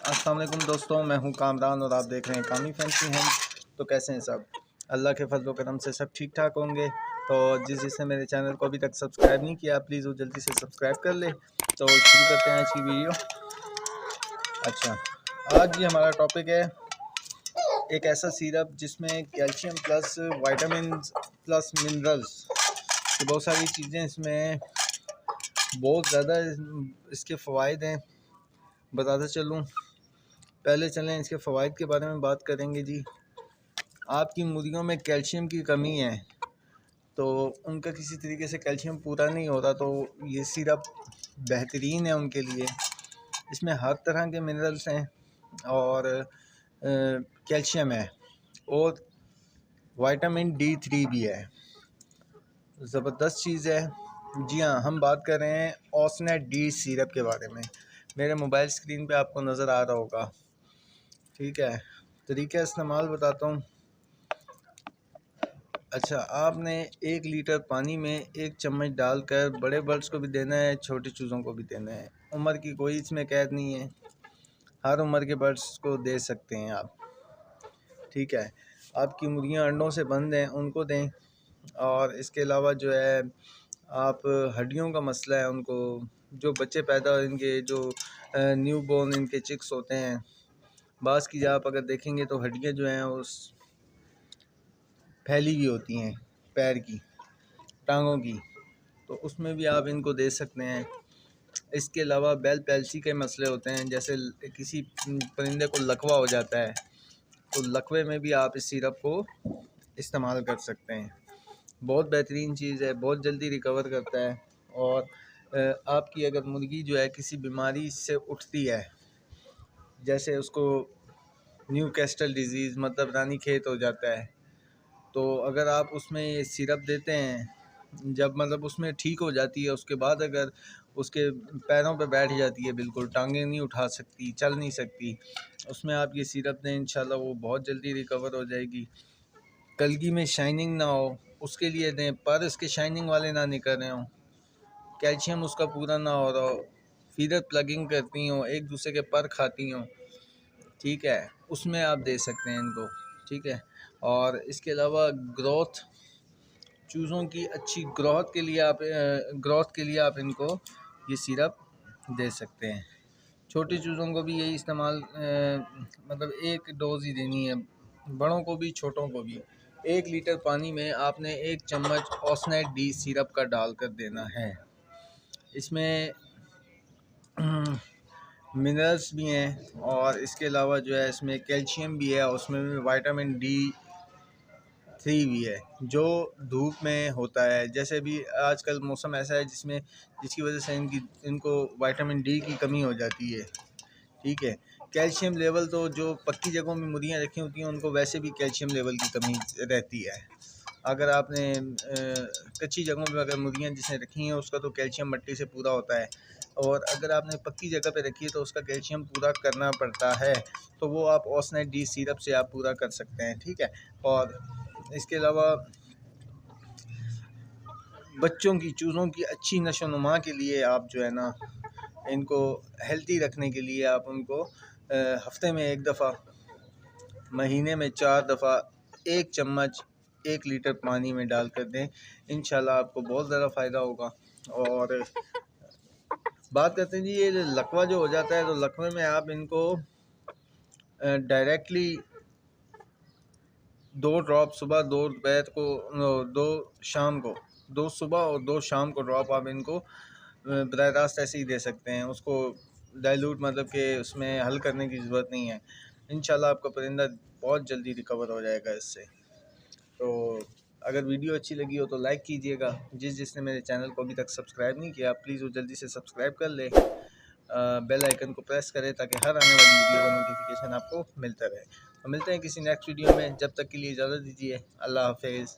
अस्सलाम वालेकुम दोस्तों, मैं हूं कामरान और आप देख रहे हैं कामी फैंसी हैंड। तो कैसे हैं सब? अल्लाह के फजल व करम से सब ठीक ठाक होंगे। तो जिसने मेरे चैनल को अभी तक सब्सक्राइब नहीं किया, प्लीज़ वो जल्दी से सब्सक्राइब कर ले। तो शुरू करते हैं आज की वीडियो। अच्छा, आज ये हमारा टॉपिक है एक ऐसा सिरप जिसमें calcium plus vitamin plus minerals की बहुत सारी चीज़ें इसमें बहुत ज़्यादा इसके फ़वाइद हैं। बताता चलूँ, पहले चलें इसके फ़वाइद के बारे में बात करेंगे जी। आपकी मुर्गियों में कैल्शियम की कमी है तो उनका किसी तरीके से कैल्शियम पूरा नहीं होता, तो ये सिरप बेहतरीन है उनके लिए। इसमें हर तरह के मिनरल्स हैं और कैल्शियम है और विटामिन D3 भी है। ज़बरदस्त चीज़ है। जी हाँ, हम बात कर रहे हैं ओसनेट डी सिरप के बारे में। मेरे मोबाइल स्क्रीन पे आपको नज़र आ रहा होगा, ठीक है। तरीका इस्तेमाल बताता हूँ। अच्छा, आपने 1 लीटर पानी में 1 चम्मच डालकर बड़े बर्ड्स को भी देना है, छोटे चूज़ों को भी देना है। उम्र की कोई इसमें कैद नहीं है, हर उम्र के बर्ड्स को दे सकते हैं आप, ठीक है। आपकी मुर्गियाँ अंडों से बंद हैं, उनको दें। और इसके अलावा जो है, आप हड्डियों का मसला है, उनको जो बच्चे पैदा इनके जो न्यू बॉर्न इनके चिक्स होते हैं, बाज़ की आप अगर देखेंगे तो हड्डियाँ जो हैं उस फैली हुई होती हैं, पैर की, टांगों की, तो उसमें भी आप इनको दे सकते हैं। इसके अलावा बेल पैल्सी के मसले होते हैं, जैसे किसी परिंदे को लकवा हो जाता है तो लकवे में भी आप इस सिरप को इस्तेमाल कर सकते हैं। बहुत बेहतरीन चीज़ है, बहुत जल्दी रिकवर करता है। और आपकी अगर मुर्गी जो है किसी बीमारी से उठती है, जैसे उसको न्यू कैस्टल डिजीज़ मतलब रानीखेत हो जाता है, तो अगर आप उसमें ये सिरप देते हैं, जब मतलब उसमें ठीक हो जाती है, उसके बाद अगर उसके पैरों पे बैठ जाती है, बिल्कुल टांगें नहीं उठा सकती, चल नहीं सकती, उसमें आप ये सिरप दें, इंशाल्लाह वो बहुत जल्दी रिकवर हो जाएगी। कलगी में शाइनिंग ना हो उसके लिए दें, पर इसके शाइनिंग वाले ना निकल रहे हों, कैल्शियम उसका पूरा ना हो रहा हो, फीडर प्लगिंग करती हों, एक दूसरे के पर खाती हों, ठीक है, उसमें आप दे सकते हैं इनको, ठीक है। और इसके अलावा चूज़ों की अच्छी ग्रोथ के लिए आप इनको ये सिरप दे सकते हैं। छोटी चूज़ों को भी यही इस्तेमाल मतलब एक डोज़ ही देनी है, बड़ों को भी छोटों को भी। 1 लीटर पानी में आपने 1 चम्मच ओसनेट डी सिरप का डालकर देना है। इसमें मिनरल्स भी हैं और इसके अलावा जो है इसमें कैल्शियम भी है और उसमें भी विटामिन D3 भी है, जो धूप में होता है। जैसे भी आजकल मौसम ऐसा है जिसकी वजह से इनको विटामिन D की कमी हो जाती है, ठीक है। कैल्शियम लेवल तो जो पक्की जगहों में मुर्गियाँ रखी होती हैं उनको वैसे भी कैल्शियम लेवल की कमी रहती है। अगर आपने कच्ची जगहों पे अगर मुर्गियाँ जिसने रखी हैं उसका तो कैल्शियम मट्टी से पूरा होता है, और अगर आपने पक्की जगह पे रखी है तो उसका कैल्शियम पूरा करना पड़ता है, तो वो आप ओसनेट डी सिरप से आप पूरा कर सकते हैं, ठीक है। और इसके अलावा बच्चों की चूज़ों की अच्छी नशोनुमा के लिए आप जो है ना, इनको हेल्दी रखने के लिए आप उनको हफ्ते में 1 दफ़ा, महीने में 4 दफ़ा 1 चम्मच 1 लीटर पानी में डालकर दें। इंशाल्लाह आपको बहुत ज़्यादा फ़ायदा होगा। और बात करते हैं जी, ये लकवा जो हो जाता है, तो लकवे में आप इनको डायरेक्टली 2 ड्रॉप सुबह, 2 दोपहर को, 2 शाम को, 2 सुबह और 2 शाम को ड्रॉप आप इनको बराह रास्त ऐसे ही दे सकते हैं। उसको डाइल्यूट मतलब कि उसमें हल करने की ज़रूरत नहीं है। इंशाल्लाह आपका परिंदा बहुत जल्दी रिकवर हो जाएगा इससे। तो अगर वीडियो अच्छी लगी हो तो लाइक कीजिएगा। जिसने मेरे चैनल को अभी तक सब्सक्राइब नहीं किया, प्लीज़ वो जल्दी से सब्सक्राइब कर ले। बेल आइकन को प्रेस करें ताकि हर आने वाली वीडियो का नोटिफिकेशन आपको मिलता रहे। तो मिलते हैं किसी नेक्स्ट वीडियो में, जब तक के लिए इजाज़त दीजिए। अल्लाह हाफिज़।